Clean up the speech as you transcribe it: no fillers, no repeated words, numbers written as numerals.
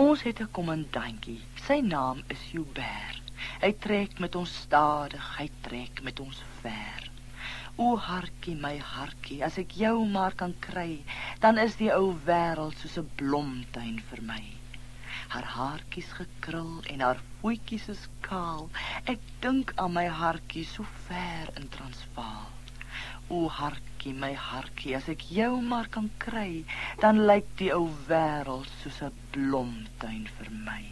Ons het 'n kommandantjie. Sy naam is Joubert. Hy trek met ons stadig, hy trek met ons ver. O hartjie, my hartjie, as ek jou maar kan kry, dan is die ou wêreld soos 'n blomtuin vir my. Haar haartjies gekrul en haar voetjies is kaal. Ek dink aan my hartjie so ver in Transvaal. O hartjie, my hartjie, as ek jou maar kan kry, dan lyk die ou wêreld soos 'n blomtuin vir my.